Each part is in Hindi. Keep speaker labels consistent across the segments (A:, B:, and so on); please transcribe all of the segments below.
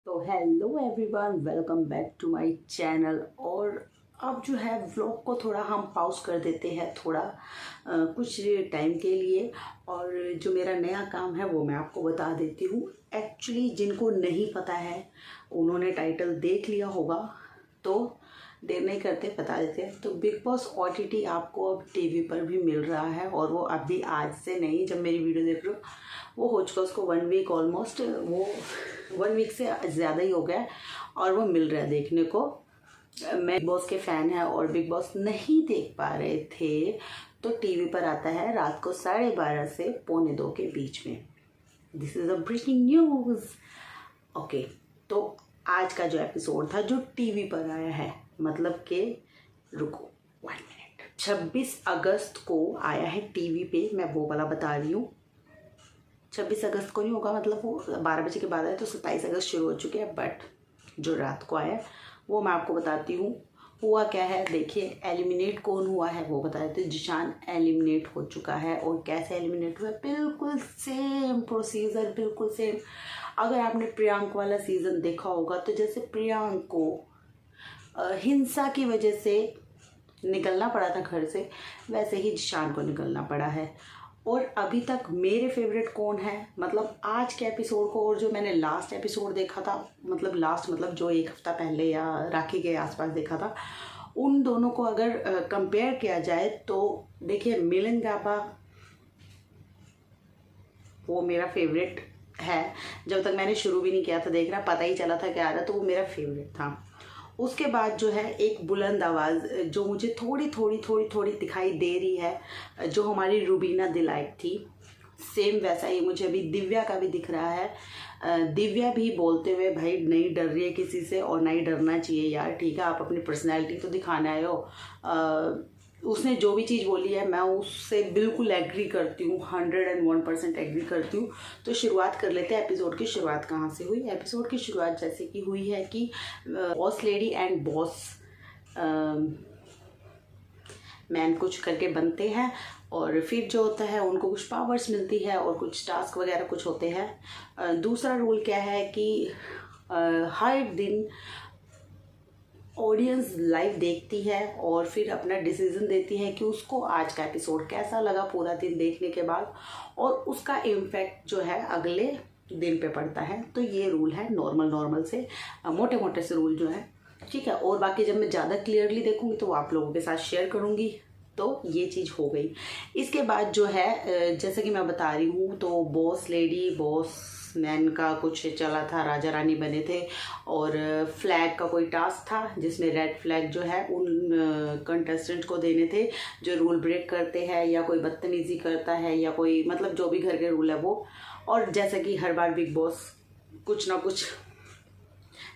A: तो hello everyone, welcome back to my channel. और अब जो है व्लॉग को थोड़ा हम पॉज कर देते हैं थोड़ा कुछ टाइम के लिए। और जो मेरा नया काम है वो मैं आपको बता देती हूँ। एक्चुअली जिनको नहीं पता है उन्होंने टाइटल देख लिया होगा, तो देर नहीं करते बता देते हैं। तो बिग बॉस OTT आपको अब टीवी पर भी मिल रहा है, और वो अभी आज से नहीं, जब मेरी वीडियो देख रहे हो वो हो चुका उसको 1 वीक ऑलमोस्ट, वो 1 वीक से ज़्यादा ही हो गया है और वो मिल रहा है देखने को। मैं बिग बॉस के फ़ैन है और बिग बॉस नहीं देख पा रहे थे तो टीवी पर आता है रात को 12:30 से 1:45 के बीच में। This is a breaking news. Okay, तो आज का जो एपिसोड था जो टीवी पर आया है, मतलब कि रुको 1 मिनट, 26 अगस्त को आया है टीवी पे। मैं वो वाला बता रही हूँ। 26 अगस्त को नहीं होगा, मतलब वो 12 बजे के बाद आया तो 27 अगस्त शुरू हो चुके हैं, बट जो रात को आया वो मैं आपको बताती हूँ। हुआ क्या है देखिए, एलिमिनेट कौन हुआ है वो बता देते। जिशान एलिमिनेट हो चुका है, और कैसे एलिमिनेट हुआ, बिल्कुल सेम प्रोसीजर, बिल्कुल सेम। अगर आपने प्रियांक वाला सीज़न देखा होगा तो जैसे प्रियांक को हिंसा की वजह से निकलना पड़ा था घर से, वैसे ही जिशान को निकलना पड़ा है। और अभी तक मेरे फेवरेट कौन है, मतलब आज के एपिसोड को और जो मैंने लास्ट एपिसोड देखा था, मतलब लास्ट मतलब जो 1 हफ्ता पहले या राखी के आसपास देखा था, उन दोनों को अगर कंपेयर किया जाए तो देखिए मिलन गाबा वो मेरा फेवरेट है। जब तक मैंने शुरू भी नहीं किया था देखना, पता ही चला था क्या आ रहा, तो वो मेरा फेवरेट था। उसके बाद जो है एक बुलंद आवाज़ जो मुझे थोड़ी दिखाई दे रही है, जो हमारी रुबीना दिलाइक थी, सेम वैसा ही मुझे अभी दिव्या का भी दिख रहा है। दिव्या भी बोलते हुए भाई नहीं डर रही है किसी से, और नहीं डरना चाहिए यार, ठीक है आप अपनी पर्सनैलिटी तो दिखाने आए हो। उसने जो भी चीज़ बोली है मैं उससे बिल्कुल एग्री करती हूँ, 101% एग्री करती हूँ। तो शुरुआत कर लेते हैं। एपिसोड की शुरुआत कहाँ से हुई? एपिसोड की शुरुआत जैसे कि हुई है कि boss lady and boss man कुछ करके बनते हैं, और फिर जो होता है उनको कुछ पावर्स मिलती है और कुछ टास्क वगैरह कुछ होते हैं। दूसरा रूल क्या है कि हर दिन ऑडियंस लाइव देखती है और फिर अपना डिसीजन देती है कि उसको आज का एपिसोड कैसा लगा पूरा दिन देखने के बाद, और उसका इम्पैक्ट जो है अगले दिन पे पड़ता है। तो ये रूल है नॉर्मल से, मोटे मोटे से रूल जो है, ठीक है। और बाकी जब मैं ज़्यादा क्लियरली देखूंगी तो आप लोगों के साथ शेयर करूंगी। तो ये चीज़ हो गई। इसके बाद जो है जैसे कि मैं बता रही हूँ, तो बॉस लेडी बॉस मैन का कुछ चला था, राजा रानी बने थे, और फ्लैग का कोई टास्क था जिसमें रेड फ्लैग जो है उन कंटेस्टेंट को देने थे जो रूल ब्रेक करते हैं या कोई बदतमीजी करता है या कोई मतलब जो भी घर के रूल है वो। और जैसा कि हर बार बिग बॉस कुछ ना कुछ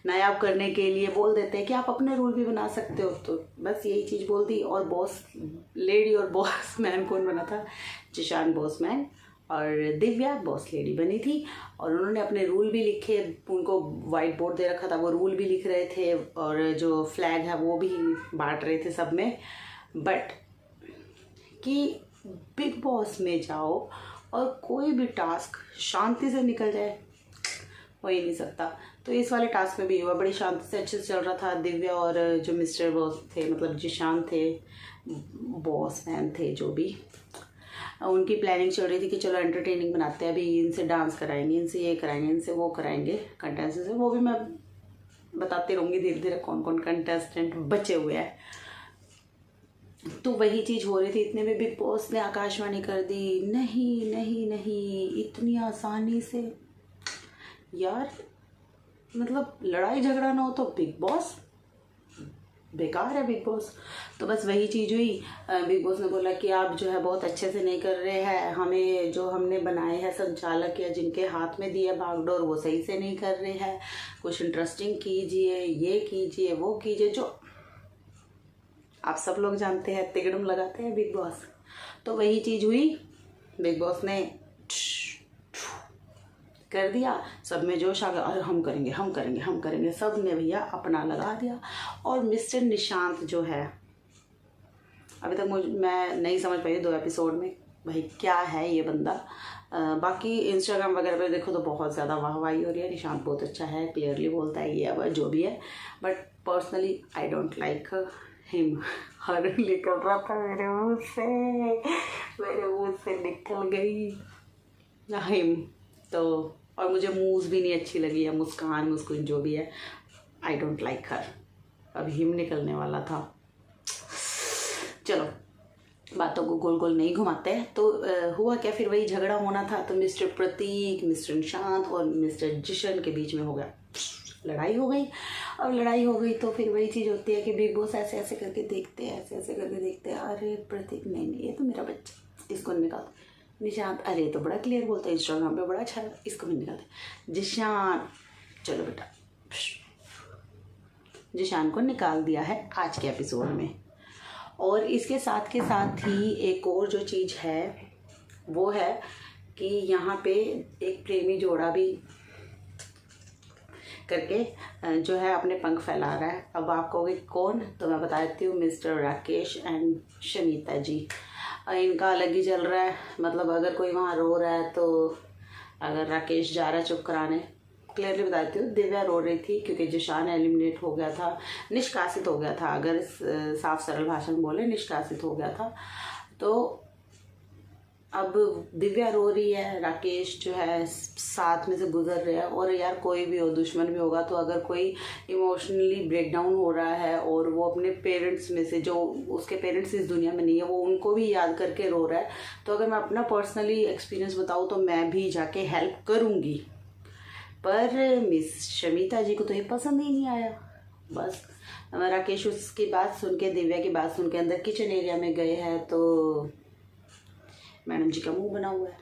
A: नायाब करने के लिए बोल देते हैं कि आप अपने रूल भी बना सकते हो, तो बस यही चीज़ बोल दी। और बॉस लेडी और बॉस मैन कौन बना था? जिशान बॉस मैन और दिव्या बॉस लेडी बनी थी, और उन्होंने अपने रूल भी लिखे, उनको वाइट बोर्ड दे रखा था, वो रूल भी लिख रहे थे और जो फ्लैग है वो भी बांट रहे थे सब में। बट कि बिग बॉस में जाओ और कोई भी टास्क शांति से निकल जाए, हो ही नहीं सकता। तो इस वाले टास्क में भी हुआ, बड़ी शांति से अच्छे से चल रहा था। दिव्या और जो मिस्टर बॉस थे, मतलब जिशान थे, बॉस मैन थे, जो भी, उनकी प्लानिंग चल रही थी कि चलो एंटरटेनिंग बनाते हैं, अभी इनसे डांस कराएंगे, इनसे ये कराएंगे, इनसे वो कराएंगे कंटेस्टेंट से। वो भी मैं बताती रहूँगी धीरे धीरे कौन कौन कंटेस्टेंट बचे हुए हैं। तो वही चीज़ हो रही थी। इतने में बिग बॉस ने आकाशवाणी कर दी, नहीं नहीं नहीं इतनी आसानी से यार, मतलब लड़ाई झगड़ा ना हो तो बिग बॉस बेकार है बिग बॉस। तो बस वही चीज़ हुई। बिग बॉस ने बोला कि आप जो है बहुत अच्छे से नहीं कर रहे हैं, हमें जो हमने बनाए हैं संचालक या जिनके हाथ में दिया बागडोर वो सही से नहीं कर रहे हैं, कुछ इंटरेस्टिंग कीजिए, ये कीजिए, वो कीजिए, जो आप सब लोग जानते हैं तिगड़म लगाते हैं बिग बॉस। तो वही चीज़ हुई, बिग बॉस ने कर दिया, सब में जोश आ गया, अरे हम करेंगे हम करेंगे हम करेंगे, सब ने भैया अपना लगा दिया। और मिस्टर निशांत जो है, अभी तक मैं नहीं समझ पाई 2 एपिसोड में भाई क्या है ये बंदा। बाकी इंस्टाग्राम वगैरह पे देखो तो बहुत ज़्यादा वाहवाही हो रही है, निशांत बहुत अच्छा है, क्लियरली बोलता है, ये अब जो भी है, but personally I don't like him. हर निकल रहा था मेरे मुँह से निकल गई हिम। तो और मुझे मूव भी नहीं अच्छी लगी है, मुस्कान जो भी है, आई डोंट लाइक हर। अब हिम निकलने वाला था। चलो बातों को गोल गोल नहीं घुमाते। तो हुआ क्या, फिर वही झगड़ा होना था, तो मिस्टर प्रतीक, मिस्टर निशांत और मिस्टर जिशन के बीच में हो गया, लड़ाई हो गई। अब लड़ाई हो गई तो फिर वही चीज़ होती है कि बिग बॉस ऐसे ऐसे करके देखते हैं, ऐसे ऐसे करके देखते हैं, अरे प्रतीक नहीं नहीं ये तो मेरा बच्चा, इसको निकाल। निशांत अरे तो बड़ा क्लियर बोलता है, इंस्टाग्राम पे बड़ा अच्छा है, इसको भी निकालते। जिशान चलो बेटा, जिशान को निकाल दिया है आज के एपिसोड में। और इसके साथ ही एक और जो चीज़ है वो है कि यहाँ पे एक प्रेमी जोड़ा भी करके जो है अपने पंख फैला रहा है। अब आप कहोगे कौन, तो मैं बता देती हूँ, मिस्टर राकेश एंड शमीता जी। इनका अलग ही चल रहा है, मतलब अगर कोई वहाँ रो रहा है तो अगर राकेश जा रहा है चुप कराने, क्लियरली बताती हूँ, दिव्या रो रही थी क्योंकि जिशान एलिमिनेट हो गया था, निष्कासित हो गया था, अगर साफ सरल भाषा में बोले निष्कासित हो गया था। तो अब दिव्या रो रही है, राकेश जो है साथ में से गुजर रहे हैं। और यार कोई भी हो, दुश्मन भी होगा, तो अगर कोई इमोशनली ब्रेकडाउन हो रहा है और वो अपने पेरेंट्स में से, जो उसके पेरेंट्स इस दुनिया में नहीं है, वो उनको भी याद करके रो रहा है, तो अगर मैं अपना पर्सनली एक्सपीरियंस बताऊँ तो मैं भी जाके हेल्प करूँगी। पर मिस शमीता जी को तो ये पसंद ही नहीं आया। बस राकेश उसकी बात सुन के, दिव्या की बात सुन के अंदर किचन एरिया में गए हैं, तो मैडम जी का मुंह बना हुआ है,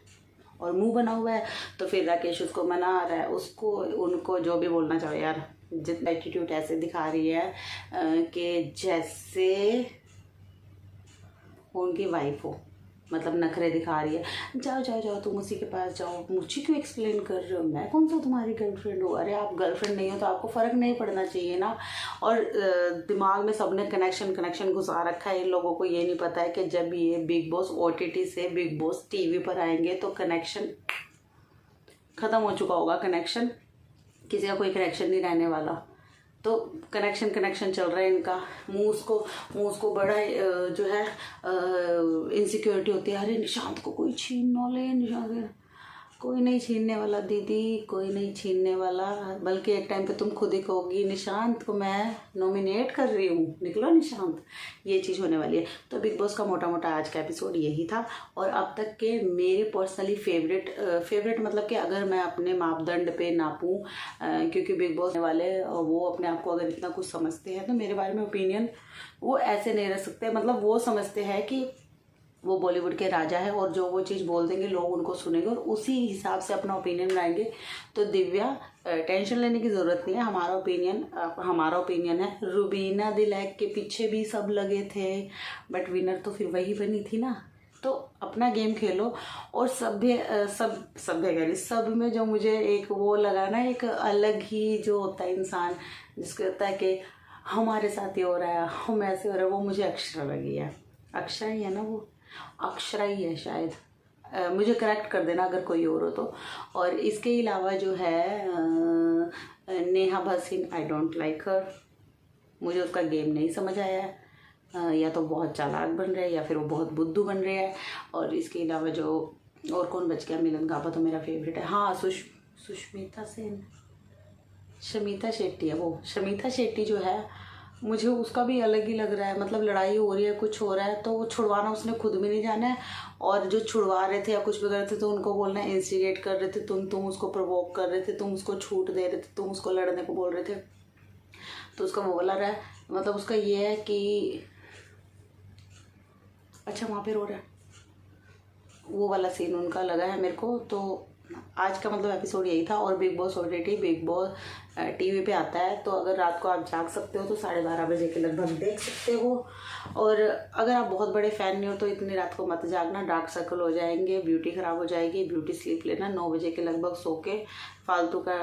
A: और मुंह बना हुआ है तो फिर राकेश उसको मना रहा है, उसको उनको जो भी बोलना चाहो यार, जितना एटीट्यूड ऐसे दिखा रही है कि जैसे उनकी वाइफ हो, मतलब नखरे दिखा रही है। जाओ जाओ जाओ तुम उसी के पास जाओ, मुझे क्यों एक्सप्लेन कर रहे हो, मैं कौन सा तुम्हारी गर्लफ्रेंड हूँ। अरे आप गर्लफ्रेंड नहीं हो तो आपको फ़र्क नहीं पड़ना चाहिए ना। और दिमाग में सबने कनेक्शन घुसा रखा है, इन लोगों को ये नहीं पता है कि जब ये बिग बॉस OTT से बिग बॉस TV पर आएंगे तो कनेक्शन ख़त्म हो चुका होगा, कनेक्शन किसी का कोई कनेक्शन नहीं रहने वाला। तो कनेक्शन चल रहा है इनका। मुँह उसको बड़ा जो है इनसिक्योरिटी होती है, अरे निशांत को कोई छीन ना ले, निशांत कोई नहीं छीनने वाला दीदी, कोई नहीं छीनने वाला, बल्कि एक टाइम पे तुम खुद ही कहोगी निशांत को मैं नॉमिनेट कर रही हूँ, निकलो निशांत, ये चीज़ होने वाली है। तो बिग बॉस का मोटा मोटा आज का एपिसोड यही था। और अब तक के मेरे पर्सनली फेवरेट मतलब कि अगर मैं अपने मापदंड पे नापूँ, क्योंकि बिग बॉस वाले वो अपने आप को अगर इतना कुछ समझते हैं तो मेरे बारे में ओपिनियन वो ऐसे नहीं रह सकते। मतलब वो समझते हैं कि वो बॉलीवुड के राजा है और जो वो चीज़ बोल देंगे लोग उनको सुनेंगे और उसी हिसाब से अपना ओपिनियन बनाएंगे। तो दिव्या टेंशन लेने की ज़रूरत नहीं है, हमारा ओपिनियन है। रुबीना दिलैक के पीछे भी सब लगे थे, बट विनर तो फिर वही बनी थी ना। तो अपना गेम खेलो। और सब सब में जो मुझे एक वो लगा ना, एक अलग ही जो होता है इंसान जिसको होता है कि हमारे साथ ये हो रहा है, हम ऐसे हो रहा है, वो मुझे अक्षरा लगी है। अक्षरा ही है ना, वो अक्षरा ही है शायद, मुझे करेक्ट कर देना अगर कोई और हो तो। और इसके अलावा जो है Neha Bhasin, I don't like her, मुझे उसका गेम नहीं समझ आया है। या तो बहुत चालाक बन रहे हैं या फिर वो बहुत बुद्धू बन रहे हैं। और इसके अलावा जो और कौन बच गया, मिलन गापा तो मेरा फेवरेट है। हाँ सुष्मिता सेन, शमीता शेट्टी है वो, शमीता शेट्टी जो है, मुझे उसका भी अलग ही लग रहा है। मतलब लड़ाई हो रही है, कुछ हो रहा है तो वो छुड़वाना उसने खुद भी नहीं जाना है, और जो छुड़वा रहे थे या कुछ भी कर रहे थे तो उनको बोलना है इंस्टिगेट कर रहे थे तुम उसको प्रवोक कर रहे थे, तुम उसको छूट दे रहे थे, तुम उसको लड़ने को बोल रहे थे। तो उसका वो बोला रहा है, मतलब उसका ये है कि अच्छा वहाँ पे रो रहा है, वो वाला सीन उनका लगा है मेरे को। तो आज का मतलब एपिसोड यही था। और big boss OTT big boss TV पे आता है, तो अगर रात को आप जाग सकते हो तो 12:30 बजे के लगभग देख सकते हो। और अगर आप बहुत बड़े फ़ैन नहीं हो तो इतनी रात को मत जागना, डार्क सर्कल हो जाएंगे, ब्यूटी ख़राब हो जाएगी। ब्यूटी स्लीप लेना, 9 बजे के लगभग सो के फालतू का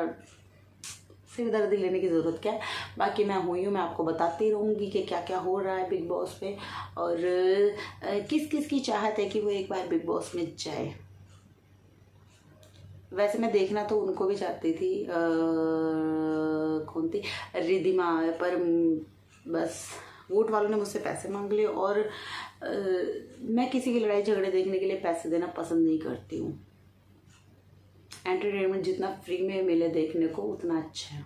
A: सिर दर्दी लेने की ज़रूरत क्या है। बाकी मैं मैं आपको बताती रहूँगी कि क्या क्या हो रहा है बिग बॉस पे, और किस किस की चाहत है कि वो एक बार बिग बॉस में जाए। वैसे मैं देखना तो उनको भी चाहती थी, कौन थी, रिधिमा, पर बस वोट वालों ने मुझसे पैसे मांग लिए और मैं किसी की लड़ाई झगड़े देखने के लिए पैसे देना पसंद नहीं करती हूँ। एंटरटेनमेंट जितना फ्री में मिले देखने को उतना अच्छा है।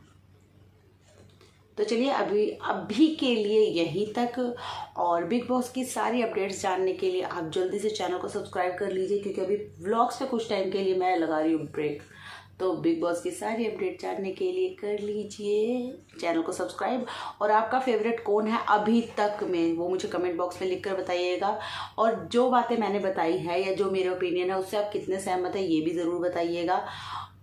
A: तो चलिए अभी के लिए यहीं तक, और बिग बॉस की सारी अपडेट्स जानने के लिए आप जल्दी से चैनल को सब्सक्राइब कर लीजिए, क्योंकि अभी व्लॉग्स पे कुछ टाइम के लिए मैं लगा रही हूँ ब्रेक। तो बिग बॉस की सारी अपडेट जानने के लिए कर लीजिए चैनल को सब्सक्राइब। और आपका फेवरेट कौन है अभी तक में, वो मुझे कमेंट बॉक्स में लिख कर बताइएगा। और जो बातें मैंने बताई है या जो मेरे ओपिनियन है उससे आप कितने सहमत है ये भी ज़रूर बताइएगा।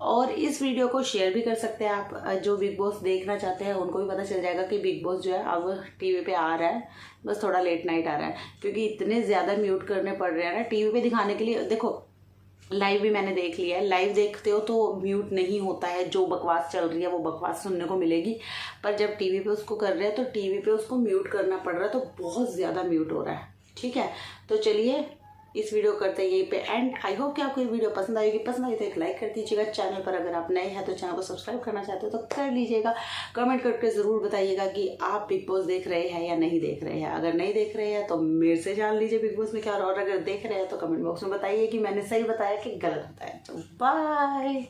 A: और इस वीडियो को शेयर भी कर सकते हैं आप, जो बिग बॉस देखना चाहते हैं उनको भी पता चल जाएगा कि बिग बॉस जो है अब टीवी पे आ रहा है, बस थोड़ा लेट नाइट आ रहा है, क्योंकि इतने ज़्यादा म्यूट करने पड़ रहे हैं ना टीवी पे दिखाने के लिए। देखो लाइव भी मैंने देख लिया है, लाइव देखते हो तो म्यूट नहीं होता है, जो बकवास चल रही है वो बकवास सुनने को मिलेगी, पर जब टीवी पे उसको कर रहे हैं तो टीवी पे उसको म्यूट करना पड़ रहा है, तो बहुत ज़्यादा म्यूट हो रहा है। ठीक है, तो चलिए इस वीडियो करते हैं यहीं पे एंड। आई होप कि आपको ये वीडियो पसंद आएगी, पसंद आई तो एक लाइक कर दीजिएगा। चैनल पर अगर आप नए हैं तो चैनल को सब्सक्राइब करना चाहते हो तो कर लीजिएगा। कमेंट करके ज़रूर बताइएगा कि आप बिग बॉस देख रहे हैं या नहीं देख रहे हैं। अगर नहीं देख रहे हैं तो मेरे से जान लीजिए बिग बॉस में क्या, और अगर देख रहे हैं तो कमेंट बॉक्स में बताइए कि मैंने सही बताया कि गलत बताया। तो बाय।